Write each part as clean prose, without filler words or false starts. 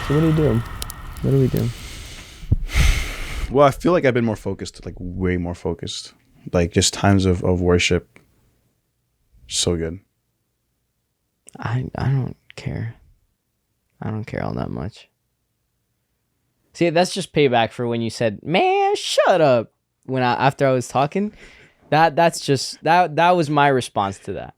So what do you do? What do we do? Well, I feel like I've been more focused, like way more focused. Like just times of worship. So good. I don't care. I don't care all that much. See, that's just payback for when you said, "Man, shut up." After I was talking, that's just that was my response to that.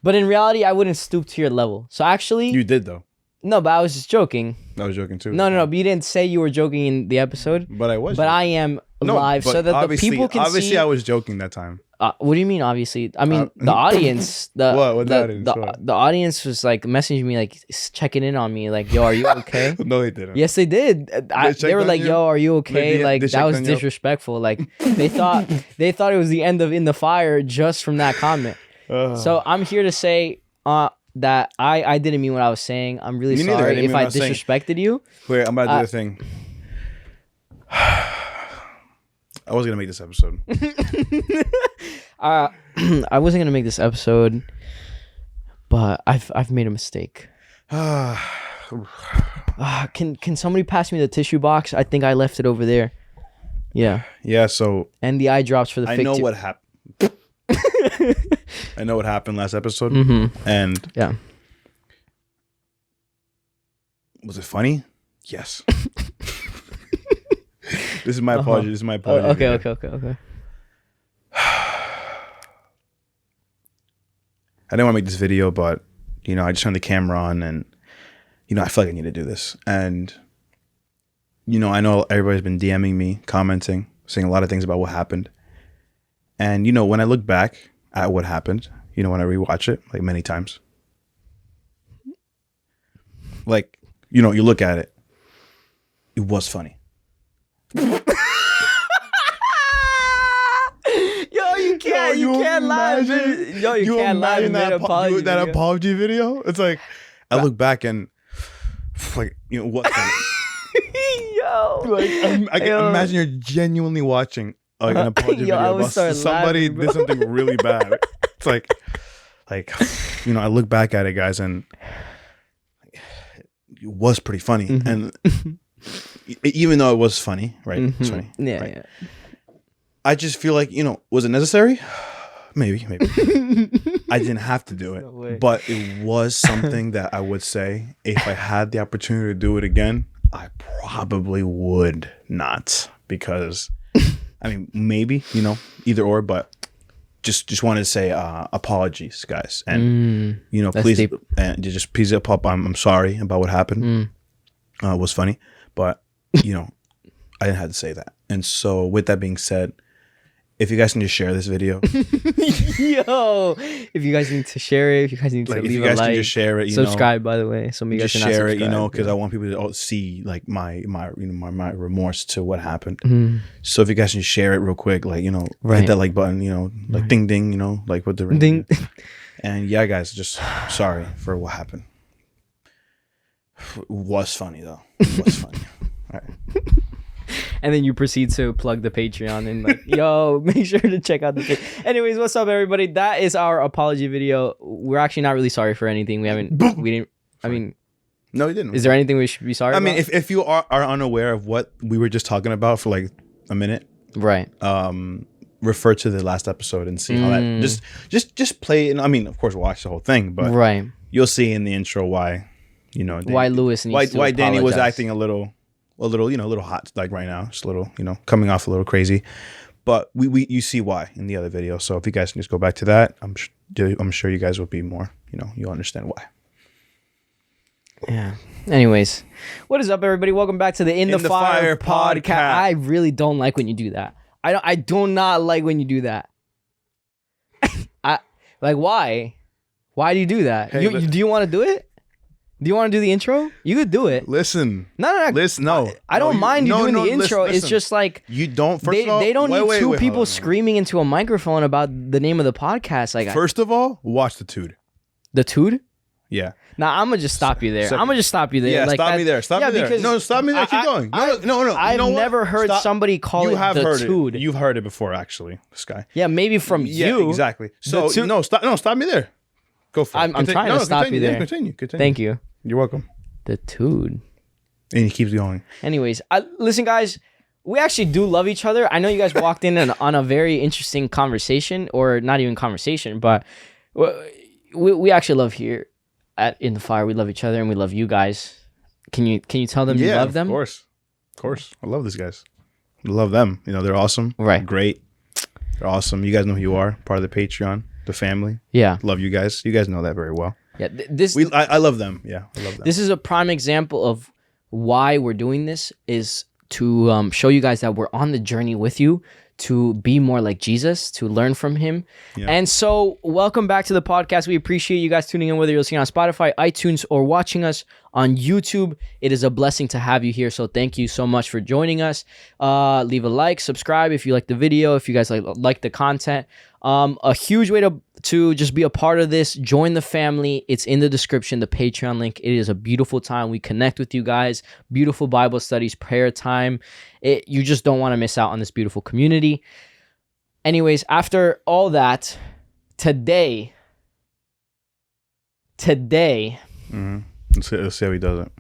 But in reality, I wouldn't stoop to your level. So actually, You did though. no, but I was just joking. I was joking too. No, but you didn't say you were joking in the episode. But I was. But I am live, but so that the people can see. Obviously, I was joking that time. What do you mean? Obviously, I mean the audience. The audience was like messaging me, like checking in on me, like, "Yo, are you okay?" No, they didn't. Yes, they did. They were like, "Yo, are you okay?" Like that was disrespectful. Like they thought it was the end of In the Fire just from that comment. So I'm here to say that I didn't mean what I was saying. I'm really sorry if I disrespected you. Wait, I'm about to do the thing. I was gonna make this episode. I wasn't gonna make this episode, but I've made a mistake. Can somebody pass me the tissue box? I think I left it over there. Yeah. Yeah. So. And the eye drops for the. I know what happened. I know what happened last episode, and yeah. Was it funny? Yes. This is my apology. This is my apology. Okay. I didn't want to make this video, but I just turned the camera on, and I feel like I need to do this. And I know everybody's been DMing me, commenting, saying a lot of things about what happened. And when I look back at what happened, when I rewatch it, like many times, like you look at it, it was funny. You can't lie. Yo, you can't lie in that apology video. It's like I look back and like what's funny? Yo, like I can imagine you're genuinely watching like an apology video about somebody did something really bad. It's like I look back at it, guys, and it was pretty funny. And even though it was funny, right? It's funny. Yeah, right? Yeah. I just feel like, was it necessary? Maybe. I didn't have to do it. No, but it was something that I would say if I had the opportunity to do it again, I probably would not. Because, maybe, either or, but just wanted to say apologies, guys. And, please, and just please up. I'm sorry about what happened. It was funny. But, I didn't have to say that. And so with that being said, if you guys need to share this video, yo, if you guys need to share it, if you guys need to leave a like, share it, subscribe. By the way, some of you guys just share it, because I want people to see like my remorse to what happened. So if you guys can share it real quick, like hit that like button, like ding ding, like with the ring. Ding. And yeah, guys, just sorry for what happened. It was funny though. It was funny. All right. And then you proceed to plug the Patreon and like, yo, make sure to check out the thing. Anyways, what's up, everybody? That is our apology video. We're actually not really sorry for anything. We didn't. I mean, no, we didn't. Is there anything we should be sorry about? I mean, if you are unaware of what we were just talking about for like a minute, right? Refer to the last episode and see how that just play. And I mean, of course, watch the whole thing, but right, you'll see in the intro why why Lewis needs why Danny was acting a little hot, like right now, just a little, coming off a little crazy, but you see why in the other video. So if you guys can just go back to that, I'm sure you guys will be more, you'll understand why. Yeah. Anyways, what is up, everybody? Welcome back to the In the Fire podcast. I really don't like when you do that. I do not like when you do that. Why? Why do you do that? Hey, do you want to do it? Do you want to do the intro? You could do it. Listen. No. Listen, no. I don't mind you doing the intro. Listen. It's just like you don't. First they, of all, they don't need two people on. screaming into a microphone about the name of the podcast. Like, first of all, watch the Tude. The Tude? Yeah. Nah, I'm gonna just stop you there. Yeah, like stop me there. Stop me there. No, stop me there. Keep going. No. I've never heard somebody call it the Tude. You've heard it before, actually. This guy. Yeah, maybe from you. Yeah, exactly. So stop me there. Go for it. I'm trying to stop you there. Continue. Thank you. You're welcome. The Tude. And he keeps going. Anyways, listen, guys. We actually do love each other. I know you guys walked in on a very interesting conversation, or not even conversation, but we actually love here at In the Fire. We love each other and we love you guys. Can you tell them you love them? Of course. I love these guys. I love them. You know, they're awesome. Right. Great. They're awesome. You guys know who you are. Part of the Patreon, the family. Yeah. Love you guys. You guys know that very well. Yeah. I love them. Yeah, I love them. This is a prime example of why we're doing this, is to show you guys that we're on the journey with you to be more like Jesus, to learn from him. Yeah. And so welcome back to the podcast. We appreciate you guys tuning in, whether you're listening on Spotify, iTunes, or watching us on YouTube. It is a blessing to have you here. So thank you so much for joining us. Leave a like, subscribe if you like the video, if you guys like the content. A huge way to just be a part of this, join the family. It's in the description, the Patreon link. It is a beautiful time. We connect with you guys. Beautiful Bible studies, prayer time. You just don't want to miss out on this beautiful community. Anyways, after all that, today. Mm-hmm. Let's see how he does it.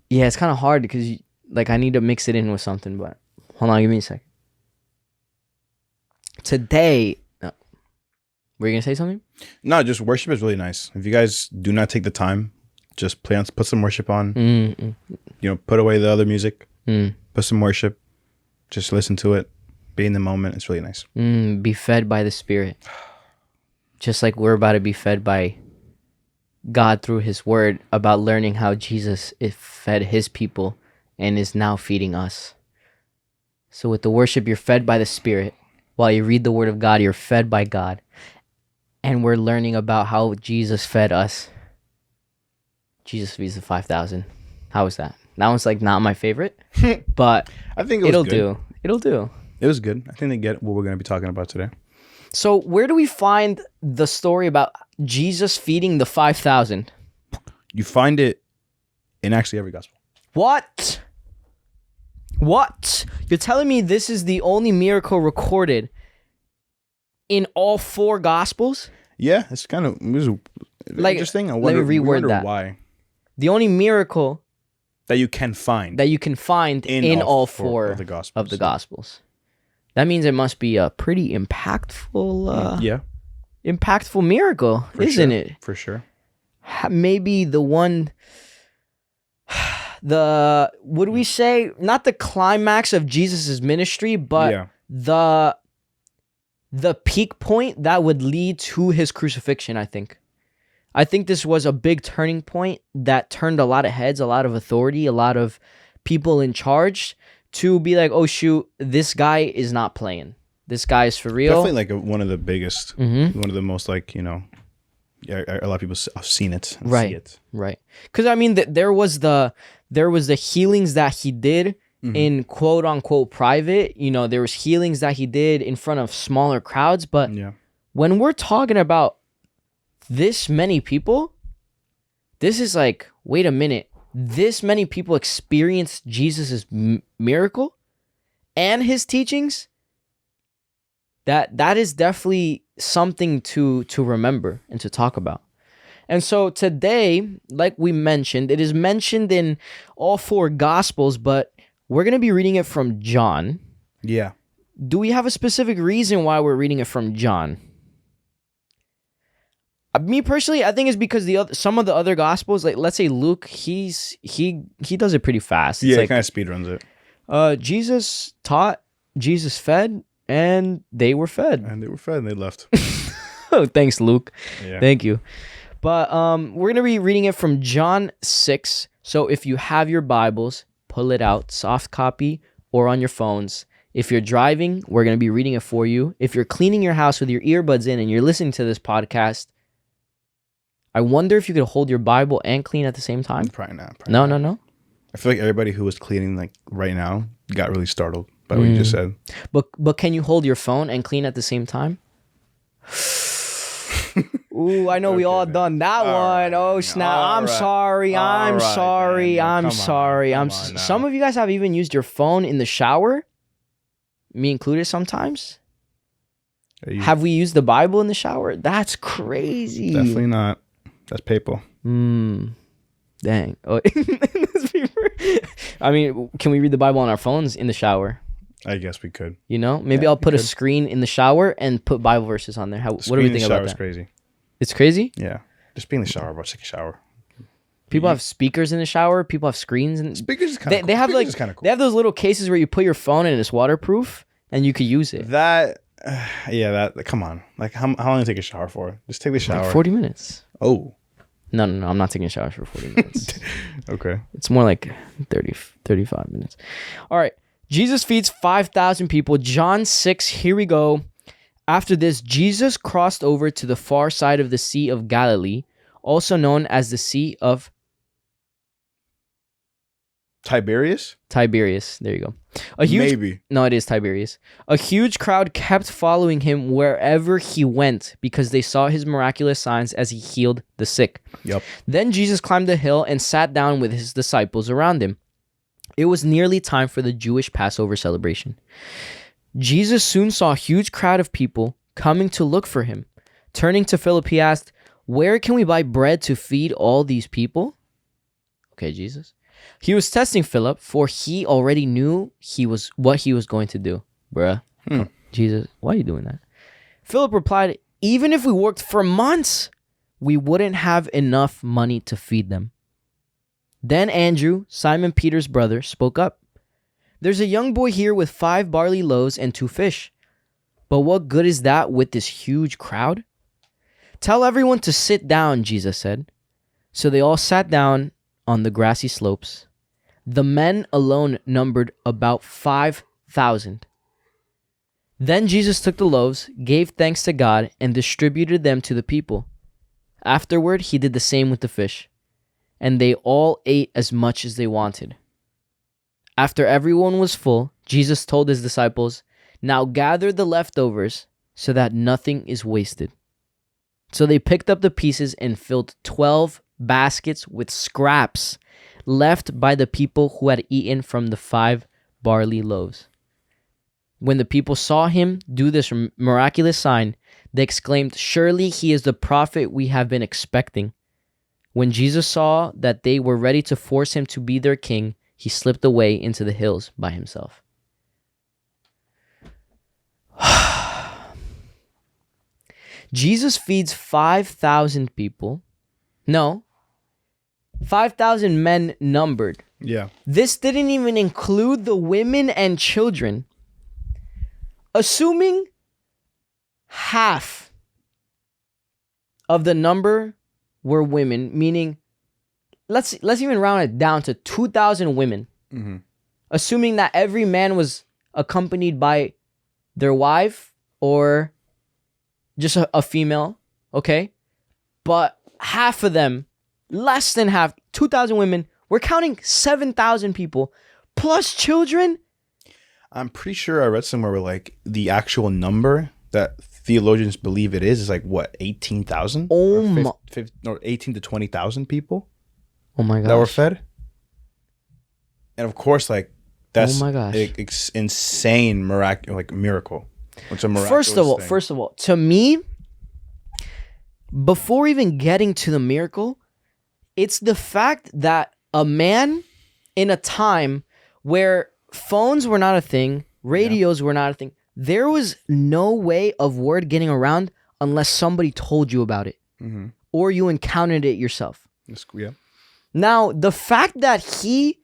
Yeah, it's kind of hard because I need to mix it in with something, but hold on, give me a second. Today, were you gonna say something? No, just worship is really nice. If you guys do not take the time, just put some worship on. Mm-mm. You know, put away the other music. Put some worship. Just listen to it. Be in the moment. It's really nice. Be fed by the Spirit. Just like we're about to be fed by God through His Word, about learning how Jesus fed His people and is now feeding us. So with the worship, you're fed by the Spirit. While you read the Word of God, you're fed by God. And we're learning about how Jesus fed us. Jesus feeds the 5,000. How was that? That one's not my favorite, but I think it'll do. It'll do. It was good. I think they get what we're going to be talking about today. So where do we find the story about Jesus feeding the 5,000? You find it in actually every gospel. What? You're telling me this is the only miracle recorded in all 4 gospels? Yeah, it's kind of interesting. I wonder, let me reword that. Why. The only miracle that you can find in all 4 of the gospels. That means it must be a pretty impactful impactful miracle, isn't it? For sure. Maybe the one, would we say, not the climax of Jesus's ministry, but the peak point that would lead to his crucifixion, I think. I think this was a big turning point that turned a lot of heads, a lot of authority, a lot of people in charge to be like, oh shoot, this guy is not playing. This guy is for real. Definitely one of the biggest, one of the most a lot of people have seen it. And right. See it. Right. Because I mean, there was the healings that he did in quote unquote private. You know, there was healings that he did in front of smaller crowds. But when we're talking about this many people, this is wait a minute. This many people experienced Jesus' miracle and his teachings. That is definitely something to remember and to talk about. And so today, like we mentioned, it is mentioned in all 4 gospels, but we're going to be reading it from John. Yeah. Do we have a specific reason why we're reading it from John? Me personally, I think it's because some of the other gospels, let's say Luke, he does it pretty fast. It's he kind of speedruns it. Jesus taught, Jesus fed, and they were fed. And they left. Oh, thanks, Luke. Yeah. Thank you. But we're going to be reading it from John 6. So if you have your Bibles, pull it out, soft copy, or on your phones. If you're driving, we're going to be reading it for you. If you're cleaning your house with your earbuds in and you're listening to this podcast, I wonder if you could hold your Bible and clean at the same time. Probably not. No. I feel like everybody who was cleaning right now got really startled by what you just said. But can you hold your phone and clean at the same time? Ooh, I know we all done that one. Right. Oh snap! I'm sorry. I'm sorry. Some of you guys have even used your phone in the shower. Me included sometimes. Have we used the Bible in the shower? That's crazy. Definitely not. That's paper. Dang. Oh, I mean, can we read the Bible on our phones in the shower? I guess we could. You know, maybe I'll put a screen in the shower and put Bible verses on there. What do we think about that? Is crazy. It's crazy? Yeah. Just be in the shower, bro. Take a shower. People have speakers in the shower. People have screens. And speakers is kind of cool. They have speakers like, they have those little cases where you put your phone in and it's waterproof and you could use it. Come on. Like, how long do you take a shower for? Just take the shower. Like 40 minutes. Oh. No. I'm not taking a shower for 40 minutes. Okay. It's more like 35 minutes. All right. Jesus feeds 5,000 people. John 6, here we go. After this, Jesus crossed over to the far side of the Sea of Galilee, also known as the Sea of Tiberius. There you go. Maybe. No, it is Tiberius. A huge crowd kept following him wherever he went because they saw his miraculous signs as he healed the sick. Yep. Then Jesus climbed a hill and sat down with his disciples around him. It was nearly time for the Jewish Passover celebration. Jesus soon saw a huge crowd of people coming to look for him. Turning to Philip, he asked, "Where can we buy bread to feed all these people?" Okay, Jesus. He was testing Philip, for he already knew what he was going to do. Bruh. Jesus, why are you doing that? Philip replied, "Even if we worked for months, we wouldn't have enough money to feed them." Then Andrew, Simon Peter's brother, spoke up. "There's a young boy here with 5 barley loaves and 2 fish. But what good is that with this huge crowd?" "Tell everyone to sit down," Jesus said. So they all sat down on the grassy slopes. The men alone numbered about 5,000. Then Jesus took the loaves, gave thanks to God, and distributed them to the people. Afterward, he did the same with the fish. And they all ate as much as they wanted. After everyone was full, Jesus told his disciples, "Now gather the leftovers so that nothing is wasted." So they picked up the pieces and filled 12 baskets with scraps left by the people who had eaten from the 5 barley loaves. When the people saw him do this miraculous sign, they exclaimed, "Surely he is the prophet we have been expecting." When Jesus saw that they were ready to force him to be their king, he slipped away into the hills by himself. Jesus feeds 5,000 people. No, 5,000 men numbered. Yeah. This didn't even include the women and children. Assuming half of the number were women, meaning let's even round it down to 2,000 women. Mm-hmm. Assuming that every man was accompanied by their wife or just a female, okay? But half of them, less than half, 2,000 women, we're counting 7,000 people plus children. I'm pretty sure I read somewhere where like the actual number that theologians believe it is like what, 18,000? Oh, or 18 to 20,000 people. Oh my gosh. That were fed. And of course, like that's oh my gosh. Insane miracle. It's a miraculous First of all, to me, before even getting to the miracle, it's the fact that a man in a time where phones were not a thing, radios were not a thing, there was no way of word getting around unless somebody told you about it, or you encountered it yourself. Yeah. Now, the fact that he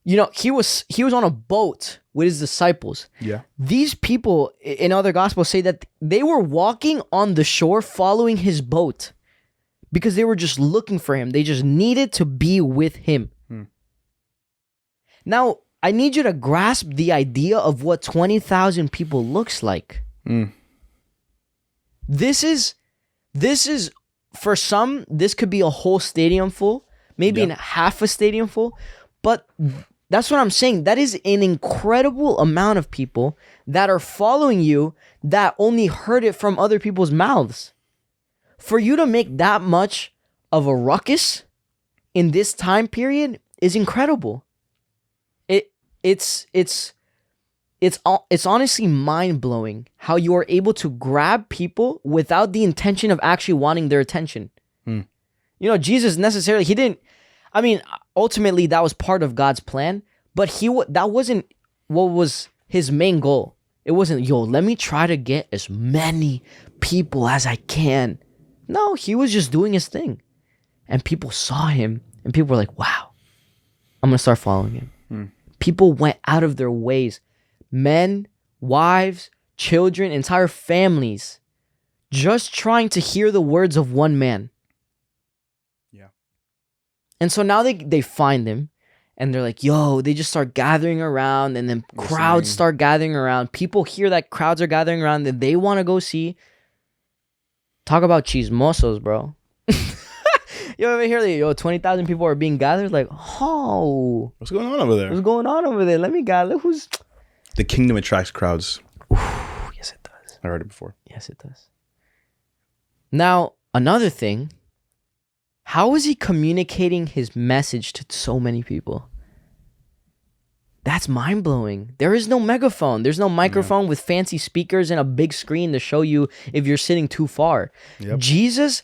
was on a boat with his disciples. Yeah. These people in other gospels say that they were walking on the shore following his boat because they were just looking for him. They just needed to be with him. Now, I need you to grasp the idea of what 20,000 people looks like. This is for some, this could be a whole stadium full, maybe in half a stadium full, but that's what I'm saying. That is an incredible amount of people that are following you that only heard it from other people's mouths. For you to make that much of a ruckus in this time period is incredible. It's honestly mind-blowing how you are able to grab people without the intention of actually wanting their attention. You know, Jesus necessarily, I mean, ultimately that was part of God's plan, but that wasn't what was his main goal. It wasn't, yo, let me try to get as many people as I can. No, he was just doing his thing. And people saw him and people were like, wow, I'm going to start following him. People went out of their ways. Men, wives, children, entire families, just trying to hear the words of one man. Yeah. And so now they find him and they're like, yo, they just start gathering around, and then crowds start gathering around. People hear that crowds are gathering around that they want to go see. Talk about chismosos, bro. You ever hear that, yo, 20,000 people are being gathered? Like, oh. What's going on over there? What's going on over there? Let me gather. Who's... The kingdom attracts crowds. Ooh, yes, it does. I heard it before. Yes, it does. Now, another thing. How is he communicating his message to so many people? That's mind-blowing. There is no megaphone. There's no microphone with fancy speakers and a big screen to show you if you're sitting too far. Yep. Jesus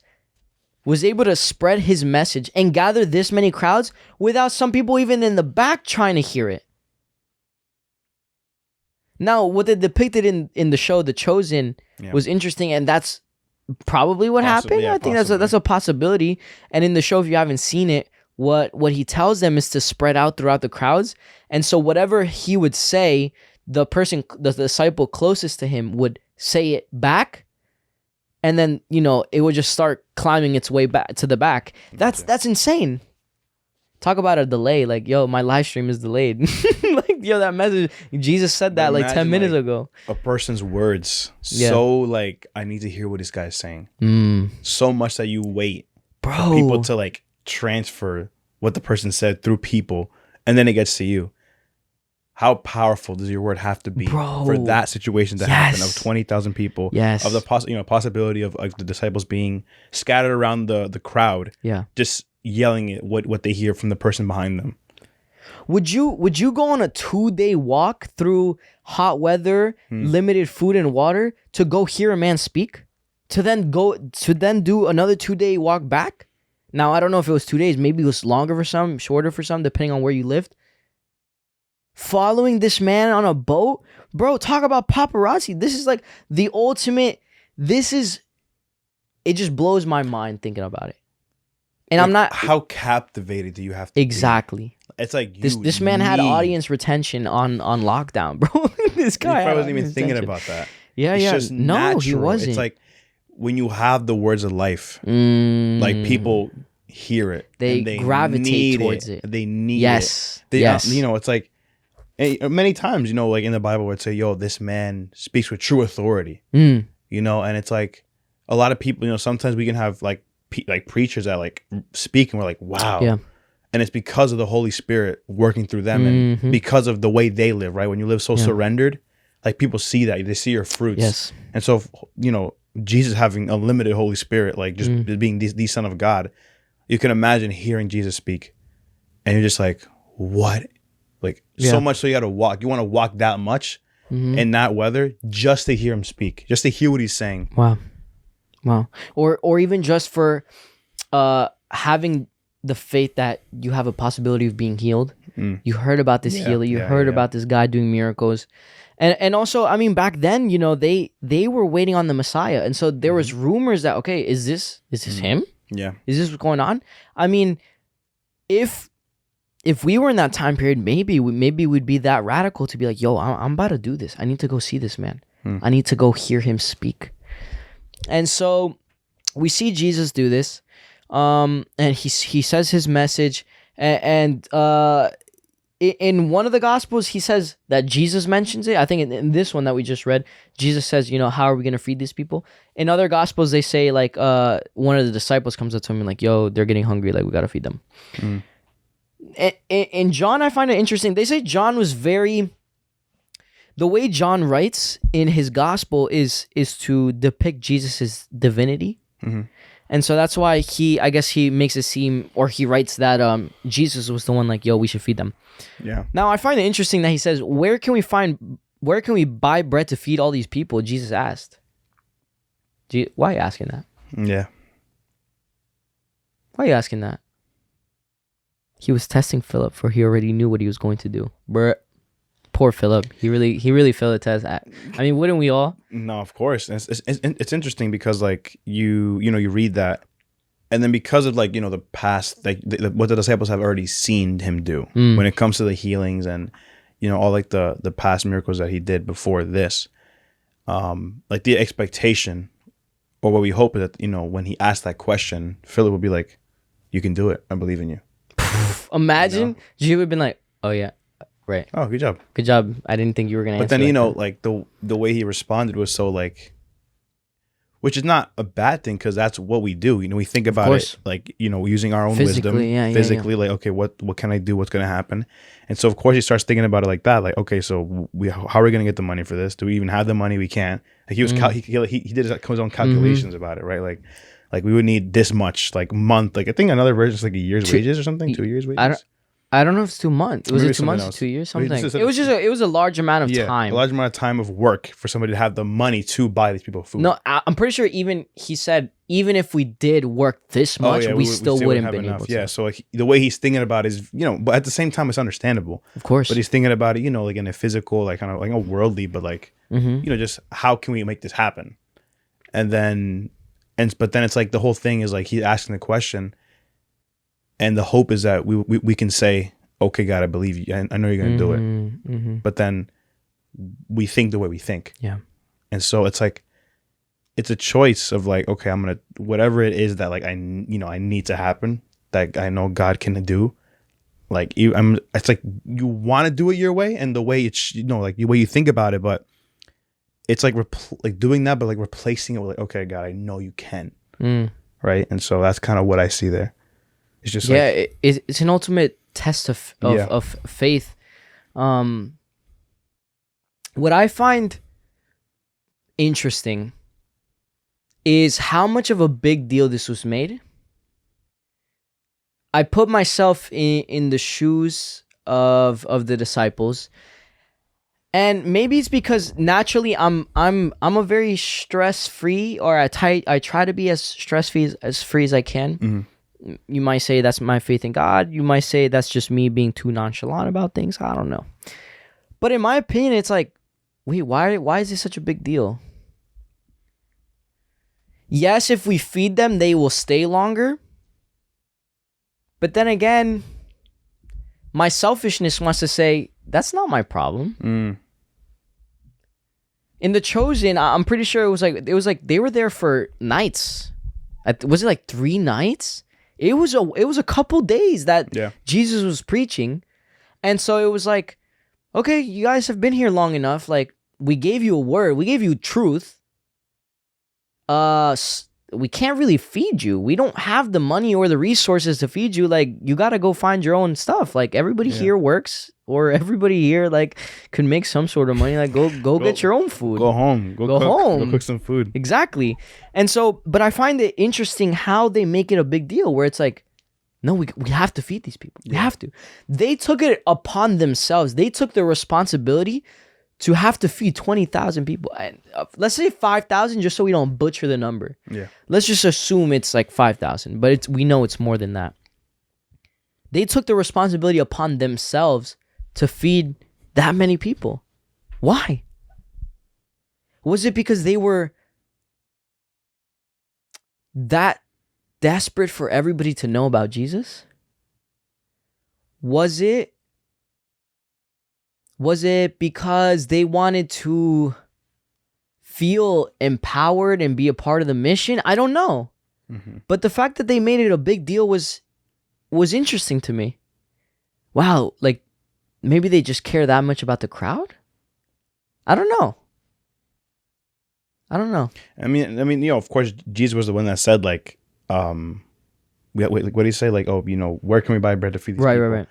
was able to spread his message and gather this many crowds without some people even in the back trying to hear it. Now, what they depicted in the show The Chosen was interesting, and that's probably what happened. I think that's a possibility. And in the show, if you haven't seen it, what he tells them is to spread out throughout the crowds. And so whatever he would say, the disciple closest to him would say it back. And then, it would just start climbing its way back to the back. That's insane. Talk about a delay. Like, yo, my live stream is delayed. Like, yo, that message, Jesus said that like 10 minutes ago. A person's words. So like, I need to hear what this guy's saying. So much that you wait for people to like transfer what the person said through people. And then it gets to you. How powerful does your word have to be for that situation to happen of 20,000 people? Yes. Of the possibility of the disciples being scattered around the crowd. Yeah. Just yelling at what they hear from the person behind them. Would you go on a 2-day walk through hot weather, limited food and water to go hear a man speak? To then do another 2-day walk back? Now, I don't know if it was 2 days. Maybe it was longer for some, shorter for some, depending on where you lived. Following this man on a boat? Bro, talk about paparazzi. This is like the ultimate... It just blows my mind thinking about it. And like, I'm not... How captivated do you have to Exactly. Be? It's like this man had audience retention on lockdown, bro. This guy I wasn't even thinking about that. Yeah, it's yeah. Just no, natural. He wasn't. It's like when you have the words of life, like people hear it. They gravitate towards it. They need it. Yes. It's like many times, like in the Bible where it say, yo, this man speaks with true authority. And it's like a lot of people, sometimes we can have like preachers that like speak and we're like, wow. Yeah. And it's because of the Holy Spirit working through them and because of the way they live, right? When you live so surrendered, like people see that, they see your fruits. Yes. And so, Jesus having a limited Holy Spirit, like just being the Son of God, you can imagine hearing Jesus speak and you're just like, what? Like so much so you got to walk. You want to walk that much in that weather just to hear him speak, just to hear what he's saying. Wow. Or even just for having the faith that you have a possibility of being healed. You heard about this healer. You heard about this guy doing miracles. And also, I mean, back then, they were waiting on the Messiah. And so there was rumors that, okay, is this him? Yeah. Is this what's going on? I mean, if we were in that time period, maybe we'd be that radical to be like, yo, I'm about to do this. I need to go see this man. I need to go hear him speak. And so we see Jesus do this. And he says his message. And in one of the Gospels, he says that Jesus mentions it. I think in this one that we just read, Jesus says, how are we going to feed these people? In other Gospels, they say like one of the disciples comes up to him and like, yo, they're getting hungry. Like, we got to feed them. In John, I find it interesting. They say John was the way John writes in his Gospel is to depict Jesus's divinity. And so that's why I guess he makes it seem, or he writes that Jesus was the one like, yo, we should feed them. Yeah. Now I find it interesting that he says, where can we buy bread to feed all these people? Jesus asked. Why are you asking that? Yeah. Why are you asking that? He was testing Philip, for he already knew what he was going to do. Bruh. Poor Philip. He really failed the test. I mean, wouldn't we all? No, of course. It's interesting because like you read that, and then because of like the past, like what the disciples have already seen him do when it comes to the healings and all like the past miracles that he did before this, like the expectation or what we hope is that when he asked that question, Philip would be like, "You can do it. I believe in you." Imagine you would have been like, "Oh yeah. Right. Oh, good job. Good job. I didn't think you were gonna answer." But then like like the way he responded was so like, which is not a bad thing because that's what we do. We think about it like using our own wisdom, physically. Like, okay, what can I do? What's gonna happen? And so of course he starts thinking about it like that. Like, okay, so how are we gonna get the money for this? Do we even have the money? We can't. Like he was he did his own calculations about it, right? Like we would need this much like month. Like I think another version is like a year's wages or something, 2 years wages. I don't know if it's 2 months. Was it 2 months? Else. 2 years? Something. It was just it was a large amount of time. A large amount of time of work for somebody to have the money to buy these people food. No, I'm pretty sure he said even if we did work this much, we still wouldn't have been able to. Yeah, so like the way he's thinking about it is, but at the same time it's understandable. Of course. But he's thinking about it, like in a physical, like kind of like a worldly, but like just how can we make this happen? But then it's like the whole thing is like he's asking the question. And the hope is that we can say, okay, God, I believe you. I know you're going to do it. But then we think the way we think. Yeah. And so it's like, it's a choice of like, okay, I'm going to, whatever it is that like, I need to happen, that I know God can do. Like, it's like you want to do it your way and the way it's, like the way you think about it. But it's like, like doing that, but like replacing it with like, okay, God, I know you can. Right. And so that's kind of what I see there. It's just it's an ultimate test of faith. What I find interesting is how much of a big deal this was made. I put myself in the shoes of the disciples, and maybe it's because naturally I'm a very stress free, or I try to be as stress free as I can. Mm-hmm. You might say that's my faith in God. You might say that's just me being too nonchalant about things. I don't know. But in my opinion, it's like, wait, why is this such a big deal? Yes, if we feed them, they will stay longer. But then again, my selfishness wants to say, that's not my problem. In The Chosen, I'm pretty sure it was like they were there for nights. Was it like 3 nights? It was a couple days that Jesus was preaching. And so it was like, okay, you guys have been here long enough. Like, we gave you a word. We gave you truth. We can't really feed you. We don't have the money or the resources to feed you. Like, you got to go find your own stuff. Like, everybody here works, or everybody here like could make some sort of money. Like, go get your own food. Go home. Go cook some food. Exactly. And so, but I find it interesting how they make it a big deal, where it's like, no, we have to feed these people. We have to. They took it upon themselves. They took the responsibility to have to feed 20,000 people. Let's say 5,000, just so we don't butcher the number. Yeah. Let's just assume it's like 5,000, but we know it's more than that. They took the responsibility upon themselves to feed that many people. Why? Was it because they were that desperate for everybody to know about Jesus? Was it because they wanted to feel empowered and be a part of the mission? I don't know. But the fact that they made it a big deal was interesting to me. Wow, like maybe they just care that much about the crowd? I don't know. I mean, of course, Jesus was the one that said like, what do you say? Like, oh, where can we buy bread to feed these people? Right.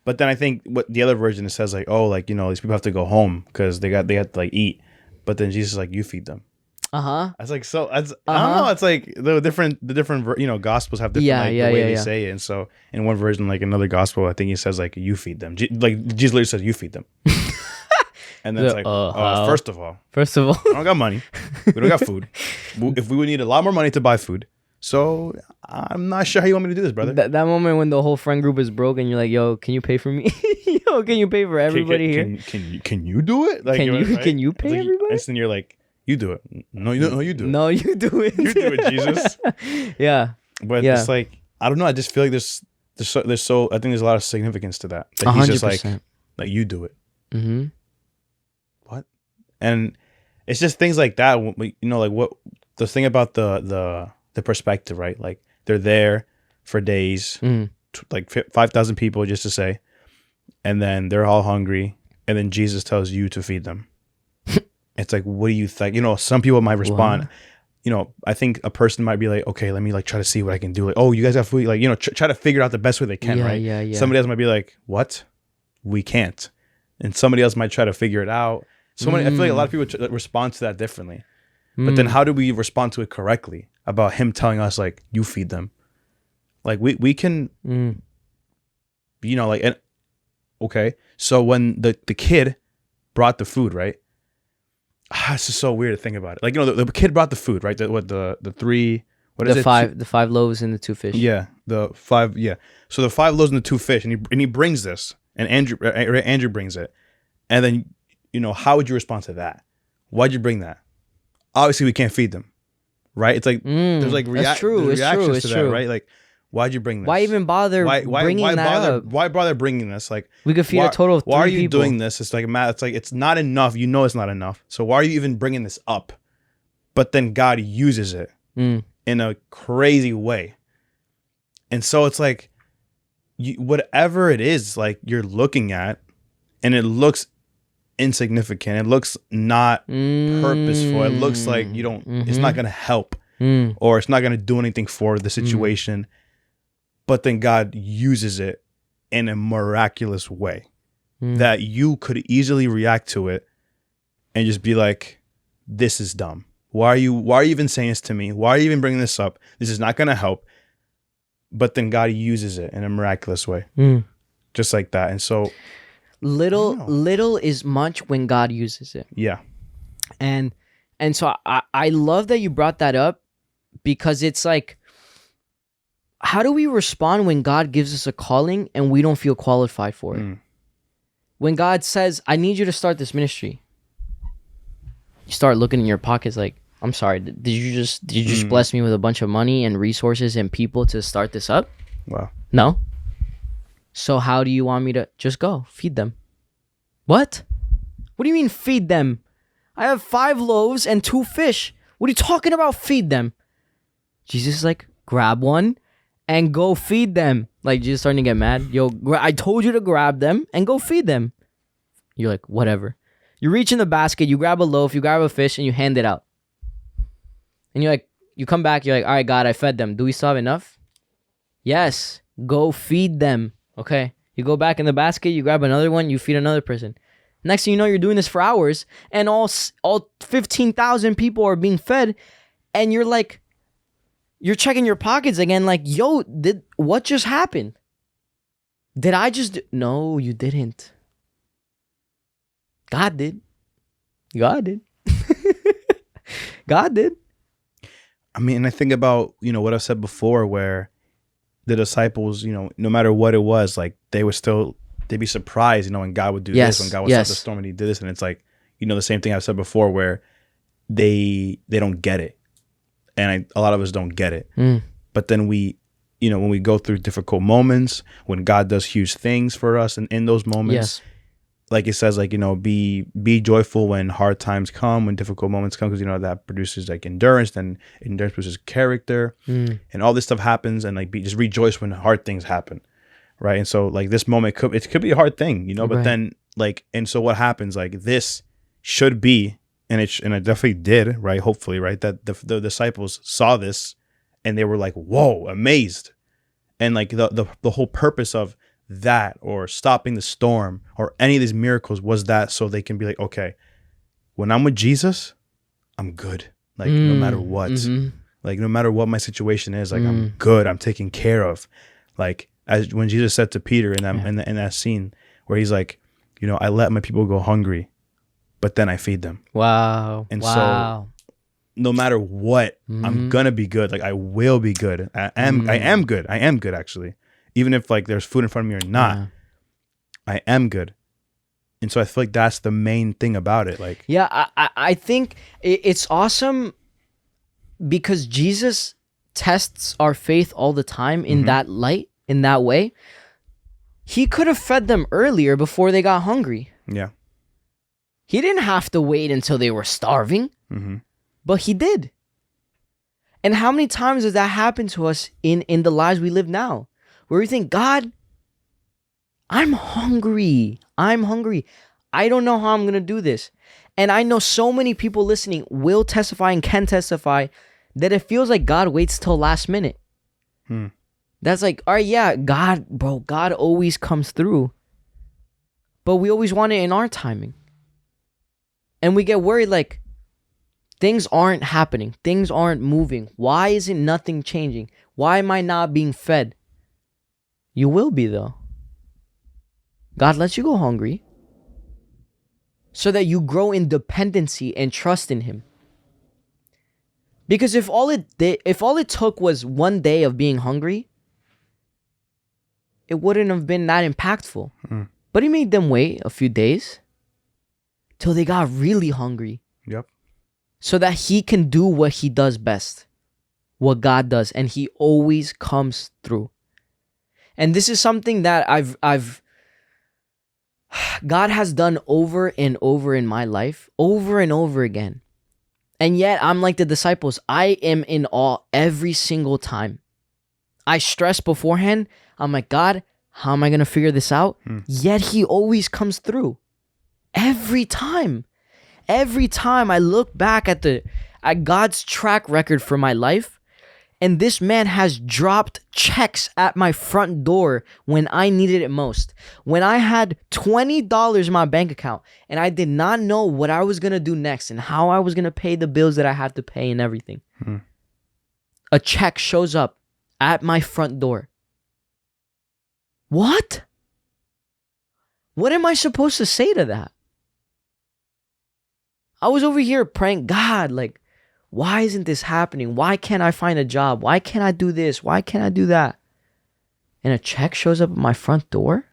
But then I think what the other version it says like, oh, like, these people have to go home because they have to like eat. But then Jesus is like, you feed them. I was like, so I don't know. It's like the different gospels have different the way they say it. And so in one version, like another gospel, I think he says like, you feed them. Like Jesus literally says, you feed them. And then it's like, first of all, I don't got money. We don't got food. If we would need a lot more money to buy food, So I'm not sure how you want me to do this, brother. That moment when the whole friend group is broke and you're like, yo, can you pay for me? Yo, can you pay for everybody here? Can you do it? Like, can you pay everybody? And then you're like, you do it. No, you do it. No, you do it. You do it, Jesus. Yeah. But it's like, I don't know. I just feel like there's so I think there's a lot of significance to that. That 100%. he's just like you do it. Mm-hmm. What? And it's just things like that. You know, like what the thing about the perspective, right? Like they're there for days, like 5,000 people, just to say, and then they're all hungry, and then Jesus tells you to feed them. It's like, what do you think? You know, some people might respond. Wow. You know, I think a person might be like, okay, let me like try to see what I can do. Like, oh, you guys have food. Like, you know, try to figure out the best way they can, right? Yeah. Somebody else might be like, what? We can't. And somebody else might try to figure it out. I feel like a lot of people respond to that differently. But then how do we respond to it correctly about him telling us, like, you feed them? Like, we can, you know, like, and, okay. So when the kid brought the food, right? It's just so weird to think about it. Like, you know, the kid brought the food, right? The three, what is it? The 5 loaves and the 2 fish. Yeah, the 5. Yeah, so the 5 loaves and the 2 fish, and he brings this, and Andrew brings it, and then, you know, how would you respond to that? Why'd you bring that? Obviously, we can't feed them, right? It's like there's like reactions to that, right? Like, why'd you bring this? Why even bother bringing that up? Why bother bringing this? Like, we could feed a total of 3 people. Why are you doing this? It's like, it's like, it's not enough. You know it's not enough. So why are you even bringing this up? But then God uses it in a crazy way. And so it's like, whatever it is, like, you're looking at, and it looks insignificant. It looks not purposeful. It looks like you don't, it's not going to help or it's not going to do anything for the situation. But then God uses it in a miraculous way that you could easily react to it and just be like, this is dumb. Why are you even saying this to me? Why are you even bringing this up? This is not going to help. But then God uses it in a miraculous way. Just like that. And so little is much when God uses it. Yeah. And so I love that you brought that up, because it's like, how do we respond when God gives us a calling and we don't feel qualified for it? When God says, I need you to start this ministry, you start looking in your pockets like, I'm sorry, did you just bless me with a bunch of money and resources and people to start this up? Wow. No. So how do you want me to just go feed them? What? What do you mean feed them? I have 5 loaves and 2 fish. What are you talking about? Feed them. Jesus is like, grab one and go feed them. Like, Jesus starting to get mad. Yo, I told you to grab them and go feed them. You're like, whatever. You reach in the basket, you grab a loaf, you grab a fish, and you hand it out. And you're like, you come back, you're like, all right, God, I fed them. Do we still have enough? Yes. Go feed them. Okay. You go back in the basket, you grab another one, you feed another person. Next thing you know, you're doing this for hours, and all 15,000 people are being fed, and you're like, you're checking your pockets again, like, yo, what just happened? Did I just No, you didn't. God did. God did. God did. I mean, I think about, you know, what I've said before, where the disciples, you know, no matter what it was, like, they'd be surprised, you know, when God would do this, when God would stop the storm and he did this. And it's like, you know, the same thing I've said before, where they don't get it. And a lot of us don't get it. But then we, you know, when we go through difficult moments, when God does huge things for us, and in those moments, like it says, like, you know, be joyful when hard times come, when difficult moments come, because, you know, that produces like endurance, then endurance produces character, and all this stuff happens, and like just rejoice when hard things happen, right? And so like this moment could be a hard thing, you know, but then like, and so what happens, like, this should be, and it definitely did, right? Hopefully, right? That the disciples saw this and they were like, whoa, amazed. And like the whole purpose of that, or stopping the storm, or any of these miracles, was that so they can be like, okay, when I'm with Jesus, I'm good. Like, no matter what, like, no matter what my situation is, like, I'm good. I'm taken care of. Like, as when Jesus said to Peter in that scene where he's like, you know, I let my people go hungry, but then I feed them. Wow. And so no matter what, I'm gonna be good. Like I will be good. I am good. I am good actually. Even if like there's food in front of me or not, I am good. And so I feel like that's the main thing about it. Like, yeah, I think it's awesome because Jesus tests our faith all the time in that light, in that way. He could have fed them earlier before they got hungry. Yeah. He didn't have to wait until they were starving, but he did. And how many times does that happen to us in the lives we live now? Where we think, God, I'm hungry. I'm hungry. I don't know how I'm going to do this. And I know so many people listening will testify and can testify that it feels like God waits till last minute. That's like, all right, yeah, God always comes through. But we always want it in our timing. And we get worried like, things aren't happening. Things aren't moving. Why isn't nothing changing? Why am I not being fed? You will be though. God lets you go hungry so that you grow in dependency and trust in him. Because if all it took was one day of being hungry, it wouldn't have been that impactful. But he made them wait a few days till they got really hungry. Yep. So that he can do what he does best, what God does, and he always comes through. And this is something that God has done over and over in my life, over and over again. And yet I'm like the disciples. I am in awe every single time. I stress beforehand. I'm like, God, how am I going to figure this out? Yet he always comes through. Every time. Every time I look back at God's track record for my life, and this man has dropped checks at my front door when I needed it most. When I had $20 in my bank account and I did not know what I was going to do next and how I was going to pay the bills that I had to pay and everything. A check shows up at my front door. What? What am I supposed to say to that? I was over here praying, God, like, why isn't this happening? Why can't I find a job? Why can't I do this? Why can't I do that? And a check shows up at my front door?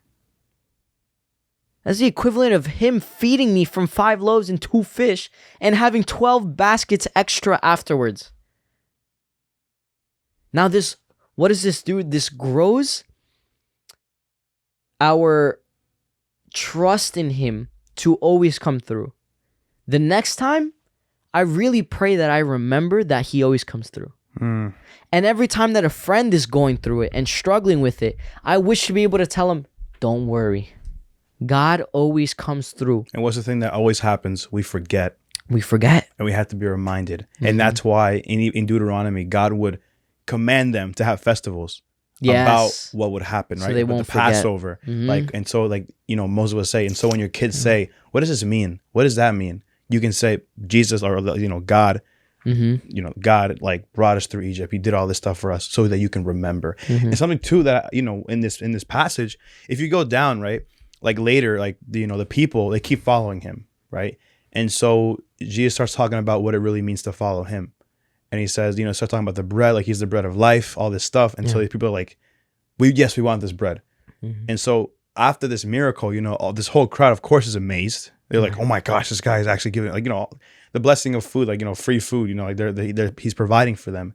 That's the equivalent of him feeding me from 5 loaves and 2 fish and having 12 baskets extra afterwards. Now what does this do? This grows our trust in him to always come through. The next time, I really pray that I remember that he always comes through. And every time that a friend is going through it and struggling with it, I wish to be able to tell him, don't worry. God always comes through. And what's the thing that always happens? We forget. We forget. And we have to be reminded. And that's why in Deuteronomy, God would command them to have festivals about what would happen, right? So they With won't the forget. Passover. And so Moses would say, and so when your kids say, what does this mean? What does that mean? You can say Jesus or God, God like brought us through Egypt. He did all this stuff for us so that you can remember. And something too that in this passage, if you go down, right, like later, like the people, they keep following him, right? And so Jesus starts talking about what it really means to follow him. And he says, starts talking about the bread, like he's the bread of life, all this stuff. And so these people are like, we want this bread. And so after this miracle, this whole crowd, of course, is amazed. They're like, oh my gosh, this guy is actually giving, the blessing of food, free food, he's providing for them.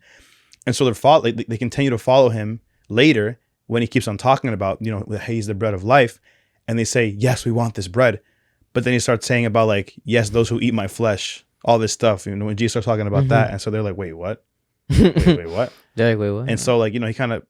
And so they continue to follow him later when he keeps on talking about, hey, he's the bread of life. And they say, yes, we want this bread. But then he starts saying about like, yes, those who eat my flesh, all this stuff, when Jesus starts talking about that. And so they're like, wait, what? wait, what? They're like, wait, what? And so he kind of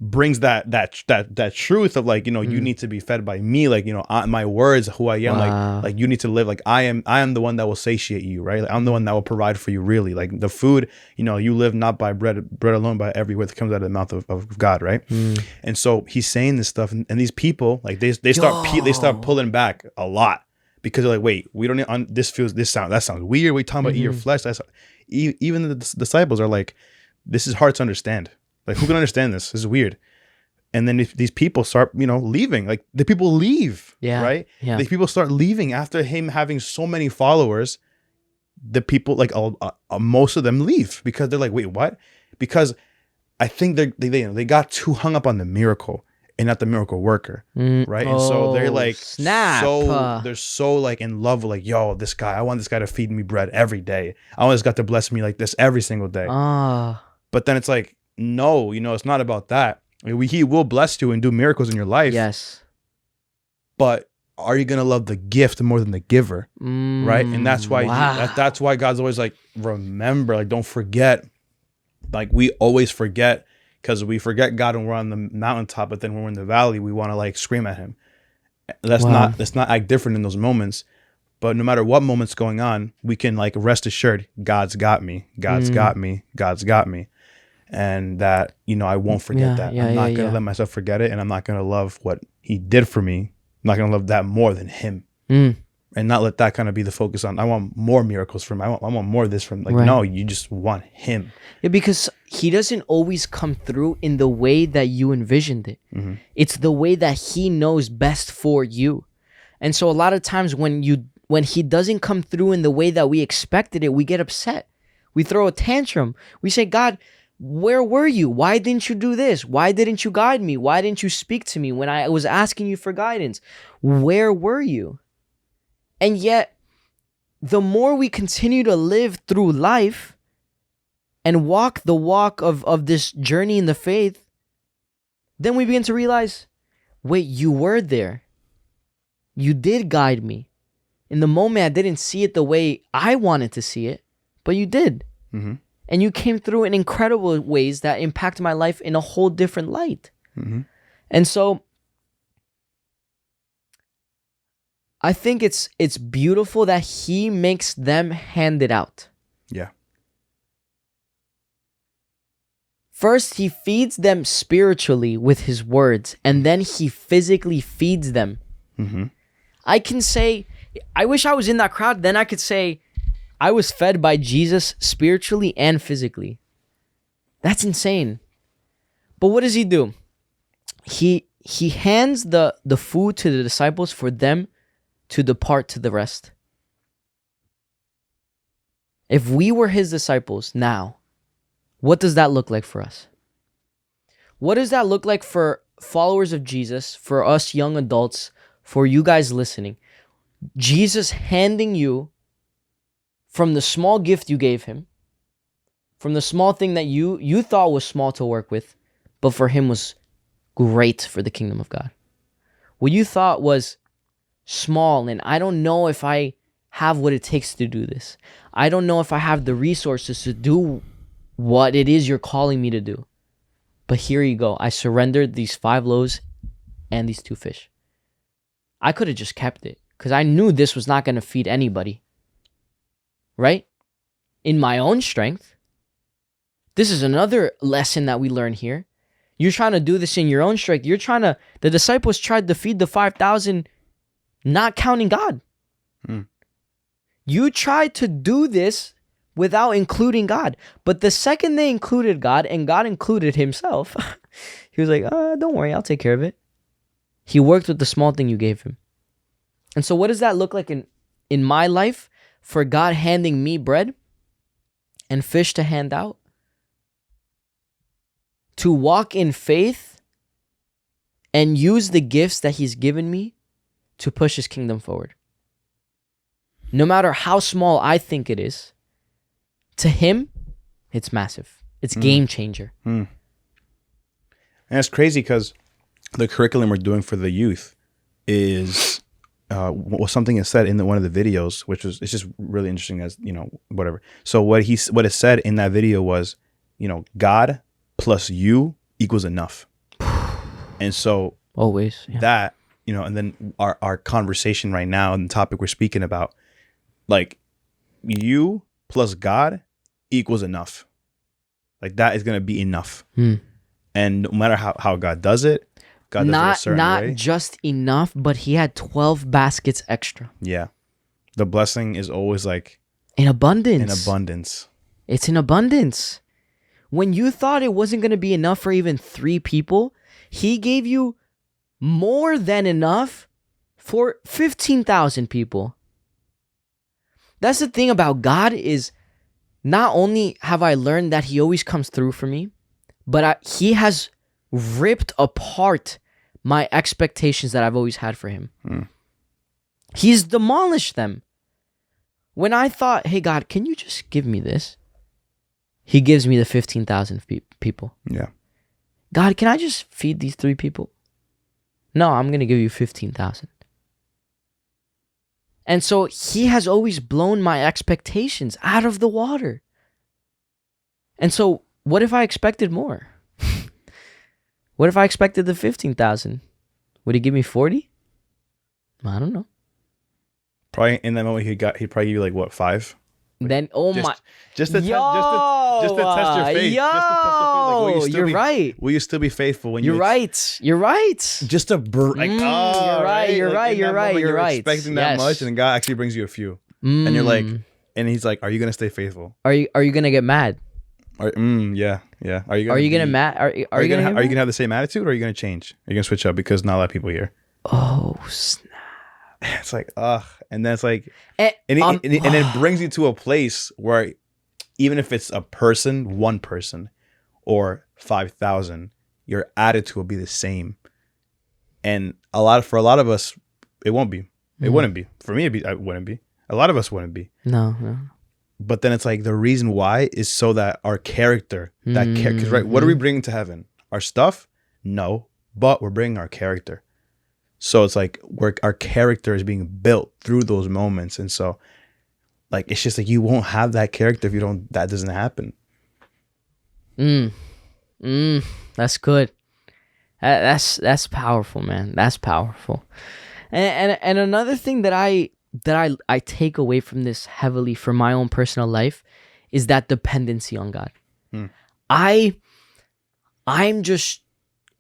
brings that truth of like, you need to be fed by me, like, my words, who I am. Wow. like you need to live like I am the one that will satiate you, right? Like, I'm the one that will provide for you, really. Like the food, you live not by bread alone, by every word that comes out of the mouth of God, right? And so he's saying this stuff, and these people, like they start pulling back a lot, because they're like, wait, we don't that sounds weird. We talking about eat your flesh. Even the disciples are like, this is hard to understand. Like, who can understand this? This is weird. And then if these people start, leaving, like the people leave, right? Yeah. These people start leaving after him having so many followers. the people, like most of them leave because they're like, wait, what? Because I think they got too hung up on the miracle and not the miracle worker, right? And so they're like, snap. they're so like in love with like, yo, this guy, I want this guy to feed me bread every day. I want this guy to bless me like this every single day. But then it's like, no, it's not about that. He will bless you and do miracles in your life. Yes. But are you gonna love the gift more than the giver, right? And that's why that's why God's always like, remember, like, don't forget. Like, we always forget because we forget God when we're on the mountaintop, but then when we're in the valley, we want to like scream at him. Let's not act different in those moments. But no matter what moment's going on, we can like rest assured, God's got me. God's got me. God's got me. And that, I won't forget that. I'm not going to let myself forget it. And I'm not going to love what he did for me. I'm not going to love that more than him. And not let that kind of be the focus on, I want more miracles from him. I want more of this from, like, no, you just want him. Yeah, because he doesn't always come through in the way that you envisioned it. It's the way that he knows best for you. And so a lot of times when he doesn't come through in the way that we expected it, we get upset. We throw a tantrum. We say, God, where were you? Why didn't you do this? Why didn't you guide me? Why didn't you speak to me when I was asking you for guidance? Where were you? And yet, the more we continue to live through life and walk the walk of this journey in the faith, then we begin to realize, wait, you were there. You did guide me. In the moment, I didn't see it the way I wanted to see it, but you did. And you came through in incredible ways that impact my life in a whole different light. And so I think it's beautiful that he makes them hand it out. Yeah. First, he feeds them spiritually with his words, and then he physically feeds them. I can say, I wish I was in that crowd. Then I could say, I was fed by Jesus spiritually and physically. That's insane. But what does he do? He hands the food to the disciples for them to depart to the rest. If we were his disciples now, what does that look like for us? What does that look like for followers of Jesus, for us young adults, for you guys listening? Jesus handing you from the small gift you gave him, from the small thing that you thought was small to work with, but for him was great for the kingdom of God. What you thought was small, and I don't know if I have what it takes to do this. I don't know if I have the resources to do what it is you're calling me to do. But here you go. I surrendered these 5 loaves and these 2 fish. I could have just kept it because I knew this was not going to feed anybody. Right? In my own strength. This is another lesson that we learn here. You're trying to do this in your own strength. The disciples tried to feed the 5,000 not counting God. You tried to do this without including God. But the second they included God and God included himself, he was like, don't worry, I'll take care of it. He worked with the small thing you gave him. And so what does that look like in my life for God handing me bread and fish to hand out? To walk in faith and use the gifts that he's given me to push his kingdom forward. No matter how small I think it is, to him, it's massive. It's game changer. And it's crazy because the curriculum we're doing for the youth is was something is said in one of the videos, which was, it's just really interesting as, whatever. So what it said in that video was, God plus you equals enough. And so always that, and then our conversation right now and the topic we're speaking about, like, you plus God equals enough. Like, that is going to be enough. And no matter how God does it, God does it a certain way. Not just enough, but he had 12 baskets extra. Yeah. The blessing is always like in abundance. In abundance. It's in abundance. When you thought it wasn't going to be enough for even 3 people, he gave you more than enough for 15,000 people. That's the thing about God is not only have I learned that he always comes through for me, but he has ripped apart my expectations that I've always had for him. He's demolished them. When I thought, hey, God, can you just give me this? He gives me the 15,000 people. Yeah. God, can I just feed these 3 people? No, I'm going to give you 15,000. And so he has always blown my expectations out of the water. And so what if I expected more? What if I expected the 15,000? Would he give me 40? I don't know. Probably in that moment he'd probably give you like what, 5? Then just to test your faith. Yo, you're right. Will you still be faithful when you're right? You're right. Just to you're right. You're right. You're right. You're right. Expecting that much, and God actually brings you a few, and you're like, and He's like, "Are you gonna stay faithful? Are you gonna get mad? Yeah. Are you gonna mad? Are you gonna have the same attitude, or are you gonna change? Are you gonna switch up because not a lot of people here? Oh snap! It's like, and then it's like, and it brings you to a place where even if it's a person, one person, or 5,000, your attitude will be the same. And for a lot of us, it won't be. It wouldn't be. For me, it wouldn't be. A lot of us wouldn't be. No. But then it's like the reason why is so that our character, because right, what are we bringing to heaven? Our stuff? No, but we're bringing our character. So it's like our character is being built through those moments. And so like, it's just like, you won't have that character if that doesn't happen. That's good. That's powerful, man. That's powerful. And another thing that I take away from this heavily for my own personal life is that dependency on God. I'm just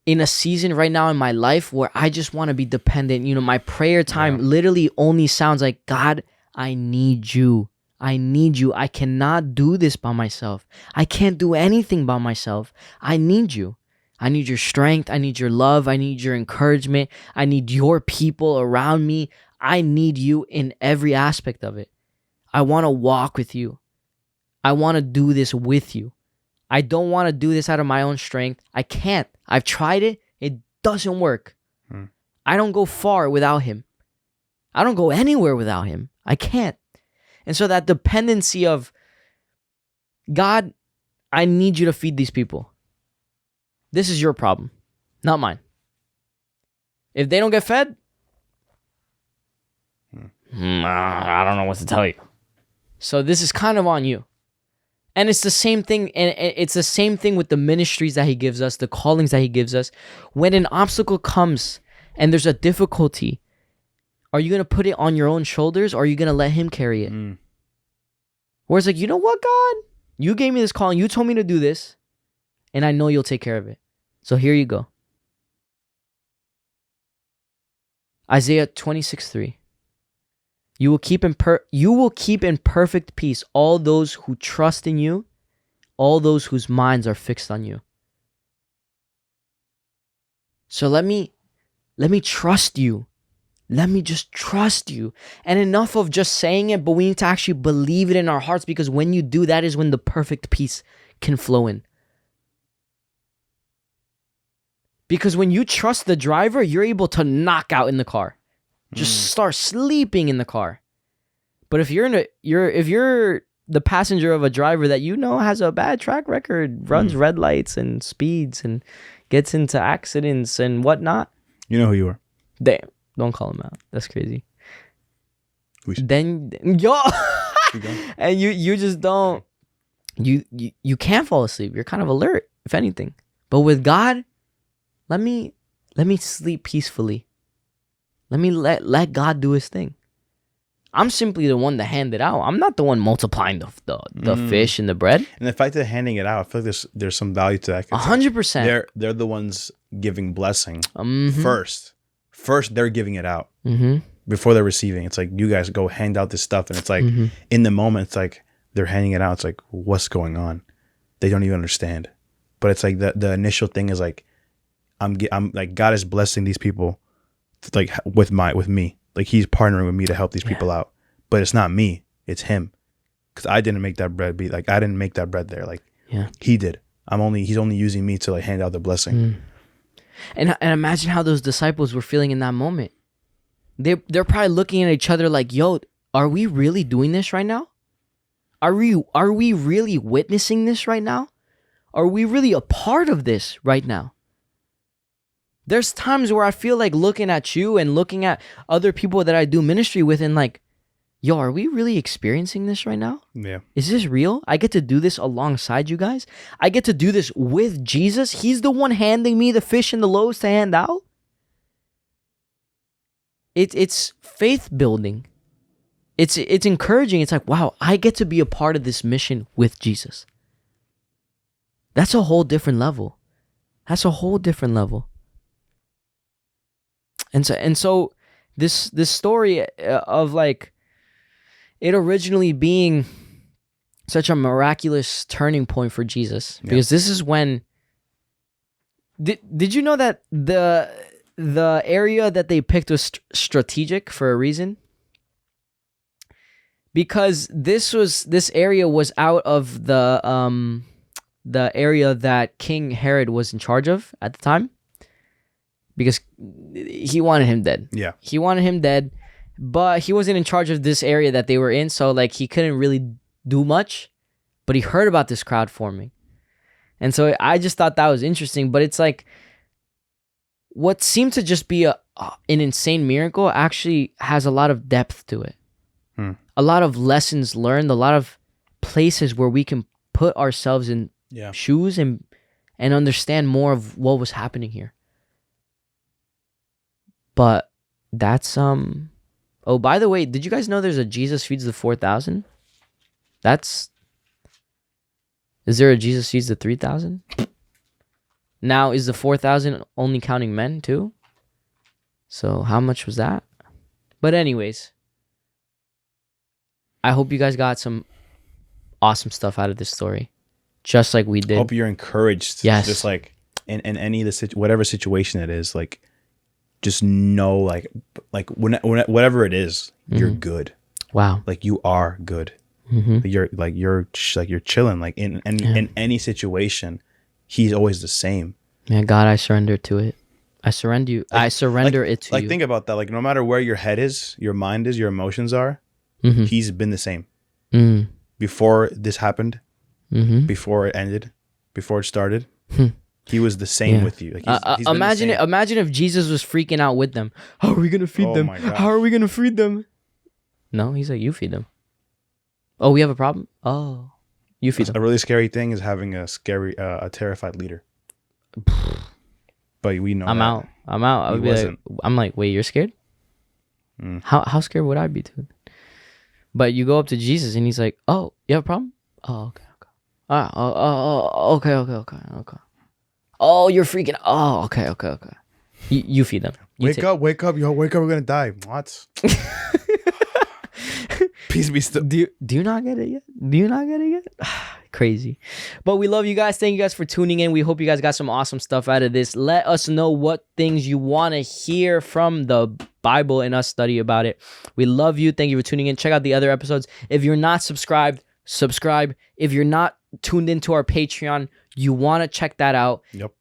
in a season right now in my life where I just want to be dependent. You know, my prayer time literally only sounds like, God, I need you. I need you. I cannot do this by myself. I can't do anything by myself. I need you. I need your strength. I need your love. I need your encouragement. I need your people around me. I need you in every aspect of it. I want to walk with you. I want to do this with you. I don't want to do this out of my own strength. I can't. I've tried it. It doesn't work. I don't go far without him. I don't go anywhere without him. I can't. And so that dependency of, God, I need you to feed these people. This is your problem, not mine. If they don't get fed, I don't know what to tell you. So this is kind of on you. And it's the same thing, and it's the same thing with the ministries that he gives us, the callings that he gives us. When an obstacle comes and there's a difficulty, are you going to put it on your own shoulders, or are you going to let him carry it? Where it's like, you know what, God? You gave me this calling. You told me to do this, and I know you'll take care of it. So here you go. Isaiah 26:3. You will keep in perfect peace all those who trust in you, all those whose minds are fixed on you. So let me trust you. Let me just trust you. And enough of just saying it, but we need to actually believe it in our hearts, because when you do, that is when the perfect peace can flow in. Because when you trust the driver, you're able to knock out in the car. Just start sleeping in the car. But if you're the passenger of a driver that you know has a bad track record, runs red lights and speeds and gets into accidents and whatnot, you know who you are. Damn, don't call him out. That's crazy. Then and you just don't. You can't fall asleep. You're kind of alert, if anything. But with God, let me sleep peacefully. Let me let God do his thing. I'm simply the one to hand it out. I'm not the one multiplying the fish and the bread. And the fact that handing it out, I feel like there's some value to that. 100%. They're the ones giving blessing first. First, they're giving it out before they're receiving. It's like, you guys go hand out this stuff, and it's like in the moment, it's like they're handing it out. It's like, what's going on? They don't even understand. But it's like the initial thing is like, I'm like, God is blessing these people, like with me, like he's partnering with me to help these people out. But it's not me. It's him. Because I didn't make that bread be like, I didn't make that bread there. Like, Yeah. he did. He's only using me to like hand out the blessing. And imagine how those disciples were feeling in that moment. They're probably looking at each other like, yo, are we really doing this right now? Are we really witnessing this right now? Are we really a part of this right now? There's times where I feel like looking at you and looking at other people that I do ministry with and like, yo, are we really experiencing this right now? Yeah. Is this real? I get to do this alongside you guys. I get to do this with Jesus. He's the one handing me the fish and the loaves to hand out. It's faith building. It's encouraging. It's like, wow, I get to be a part of this mission with Jesus. That's a whole different level. That's a whole different level. And so this story of like it originally being such a miraculous turning point for Jesus, because this is when did you know that the area that they picked was strategic for a reason? Because this area was out of the area that King Herod was in charge of at the time, because he wanted him dead. Yeah. He wanted him dead, but he wasn't in charge of this area that they were in, so like he couldn't really do much, but he heard about this crowd forming. And so I just thought that was interesting, but it's like what seemed to just be an insane miracle actually has a lot of depth to it. A lot of lessons learned, a lot of places where we can put ourselves in shoes and understand more of what was happening here. But that's oh, by the way, did you guys know there's a Jesus feeds the 4,000? Is there a Jesus feeds the 3,000? Now, is the 4,000 only counting men too? So how much was that? But anyways, I hope you guys got some awesome stuff out of this story, just like we did. Hope you're encouraged. Yes. Just like in any of the whatever situation it is, like just know like when whatever it is, you're good. Wow. Like you are good. You're chilling. Like in any situation, he's always the same. Man, God, I surrender to it. I surrender you. I surrender it to you. Like think about that. Like no matter where your head is, your mind is, your emotions are. He's been the same before this happened, before it ended, before it started. He was the same with you. Like he's imagine it. Imagine if Jesus was freaking out with them. How are we gonna feed them? How are we gonna feed them? No, he's like, you feed them. Oh, we have a problem. Oh, you feed them. A really scary thing is having a terrified leader. But we know I'm out. I would be like, I'm like, wait, you're scared? How scared would I be, dude? But you go up to Jesus and he's like, "Oh, you have a problem? Oh, okay. Okay. Oh, you're freaking. Oh, okay. You feed them. Wake up, yo, wake up. We're gonna die. What? Peace be still. Do you not get it yet? Crazy. But we love you guys. Thank you guys for tuning in. We hope you guys got some awesome stuff out of this. Let us know what things you want to hear from the Bible and us study about it. We love you. Thank you for tuning in. Check out the other episodes. If you're not subscribed, subscribe. If you're not tuned into our Patreon, you want to check that out. Yep.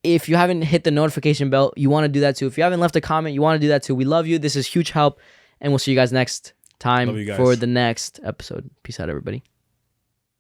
If you haven't hit the notification bell, you want to do that too. If you haven't left a comment, you want to do that too. We love you. This is huge help. And we'll see you guys next time for the next episode. Peace out, everybody.